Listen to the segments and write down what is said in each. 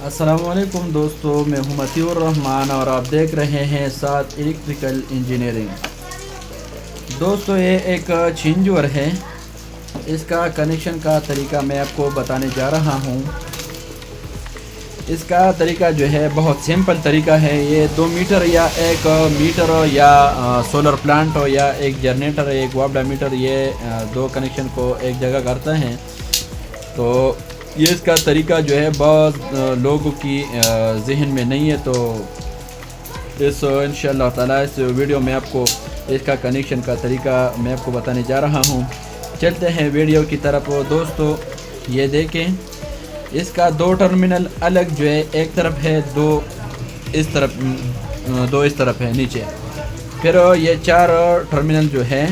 السلام علیکم دوستو، میں ہوں مطیع الرحمان اور آپ دیکھ رہے ہیں ساتھ الیکٹریکل انجینئرنگ۔ دوستو یہ ایک چینجور ہے، اس کا کنیکشن کا طریقہ میں آپ کو بتانے جا رہا ہوں۔ اس کا طریقہ جو ہے بہت سمپل طریقہ ہے۔ یہ 2 میٹر یا 1 میٹر یا سولر پلانٹ ہو یا ایک جنریٹر ایک وابڈا میٹر، یہ 2 کنیکشن کو ایک جگہ کرتا ہے۔ تو یہ اس کا طریقہ جو ہے بعض لوگوں کی ذہن میں نہیں ہے، تو اس انشاءاللہ تعالی اس ویڈیو میں آپ کو اس کا کنیکشن کا طریقہ میں آپ کو بتانے جا رہا ہوں۔ چلتے ہیں ویڈیو کی طرف۔ دوستو یہ دیکھیں، اس کا 2 ٹرمینل الگ جو ہے، ایک طرف ہے، 2 اس طرف ہے نیچے۔ پھر یہ 4 ٹرمینل جو ہے،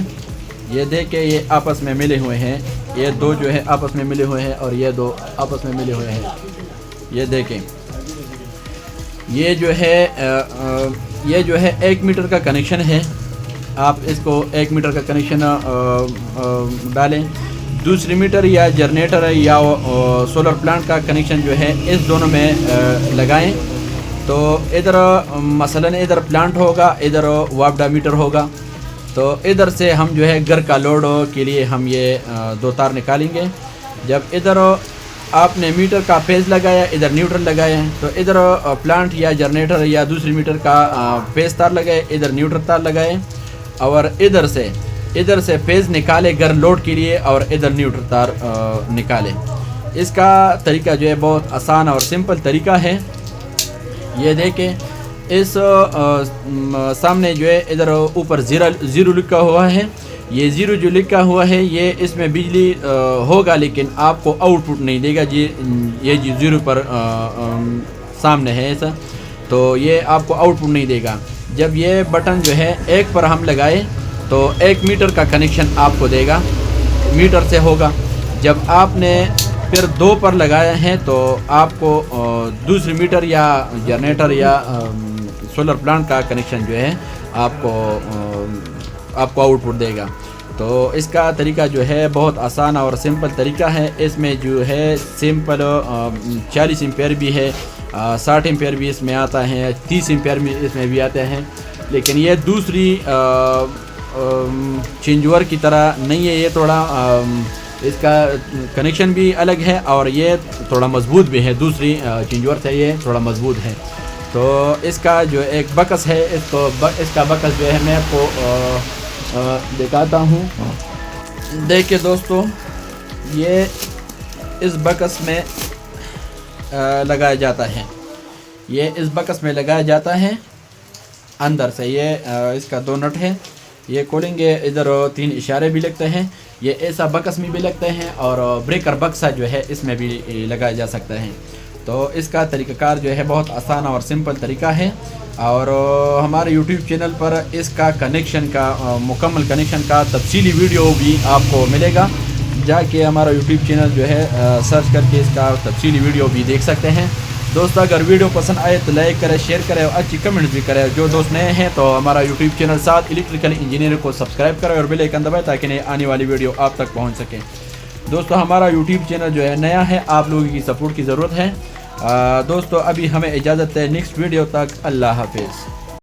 یہ دیکھیں یہ آپس میں ملے ہوئے ہیں، یہ 2 جو ہے آپس میں ملے ہوئے ہیں اور یہ 2 آپس میں ملے ہوئے ہیں۔ یہ دیکھیں، یہ جو ہے 1 میٹر کا کنیکشن ہے۔ آپ اس کو 1 میٹر کا کنیکشن ڈالیں۔ دوسری میٹر یا جنریٹر یا سولر پلانٹ کا کنیکشن جو ہے اس دونوں میں لگائیں۔ تو ادھر مثلاً ادھر پلانٹ ہوگا، ادھر وابڈا میٹر ہوگا، تو ادھر سے ہم جو ہے گھر کا لوڈ کے لیے ہم یہ 2 تار نکالیں گے۔ جب ادھر آپ نے میٹر کا فیز لگایا، ادھر نیوٹرل لگایا، تو ادھر پلانٹ یا جنریٹر یا دوسری میٹر کا فیز تار لگائے، ادھر نیوٹرل تار لگائے، اور ادھر سے فیز نکالے گھر لوڈ کے لیے، اور ادھر نیوٹرل تار نکالے۔ اس کا طریقہ جو ہے بہت آسان اور سمپل طریقہ ہے۔ یہ دیکھیں، اس سامنے جو ہے ادھر اوپر 0 لکھا ہوا ہے۔ یہ 0 جو لکھا ہوا ہے، یہ اس میں بجلی ہوگا لیکن آپ کو آؤٹ پٹ نہیں دے گا جی۔ یہ جی 0 پر سامنے ہے ایسا، تو یہ آپ کو آؤٹ پٹ نہیں دے گا۔ جب یہ بٹن جو ہے 1 پر ہم لگائے تو 1 میٹر کا کنیکشن آپ کو دے گا، میٹر سے ہوگا۔ جب آپ نے پھر 2 پر لگایا ہے تو آپ کو دوسری میٹر یا جنریٹر یا سولر پلانٹ کا کنیکشن جو ہے آپ کو آؤٹ پٹ دے گا۔ تو اس کا طریقہ جو ہے بہت آسان اور سمپل طریقہ ہے۔ اس میں جو ہے سمپل 40 ایمپیئر بھی ہے، 60 ایمپیئر بھی اس میں آتا ہے، 30 ایمپیئر بھی اس میں بھی آتے ہیں، لیکن یہ دوسری چینجور کی طرح نہیں ہے۔ یہ تھوڑا اس کا کنیکشن بھی الگ ہے اور یہ تھوڑا مضبوط بھی ہے، دوسری چینجور سے یہ تھوڑا مضبوط ہے۔ تو اس کا جو ایک بکس ہے، اس کا بکس جو ہے میں آپ کو دکھاتا ہوں۔ دیکھیں دوستو، یہ اس بکس میں لگایا جاتا ہے، یہ اس بکس میں لگایا جاتا ہے اندر سے۔ یہ اس کا 2 نٹ ہے، یہ کھولیں گے، ادھر 3 اشارے بھی لگتے ہیں۔ یہ ایسا بکس میں بھی لگتے ہیں اور بریکر بکسا جو ہے اس میں بھی لگایا جا سکتا ہے۔ تو اس کا طریقہ کار جو ہے بہت آسان اور سمپل طریقہ ہے، اور ہمارے یوٹیوب چینل پر اس کا کنیکشن کا مکمل کنیکشن کا تفصیلی ویڈیو بھی آپ کو ملے گا۔ جا کے ہمارا یوٹیوب چینل جو ہے سرچ کر کے اس کا تفصیلی ویڈیو بھی دیکھ سکتے ہیں۔ دوستو اگر ویڈیو پسند آئے تو لائک کرے، شیئر کرے اور اچھی کمنٹس بھی کرے۔ جو دوست نئے ہیں تو ہمارا یوٹیوب چینل ساتھ الیکٹریکل انجینئر کو سبسکرائب کرے اور بیل آئیکن دبائے تاکہ نئے آنے والی ویڈیو آپ تک پہنچ سکے۔ دوستو ہمارا یوٹیوب چینل جو ہے نیا ہے، آپ لوگوں کی سپورٹ کی ضرورت ہے۔ دوستو ابھی ہمیں اجازت ہے، نیکسٹ ویڈیو تک اللہ حافظ۔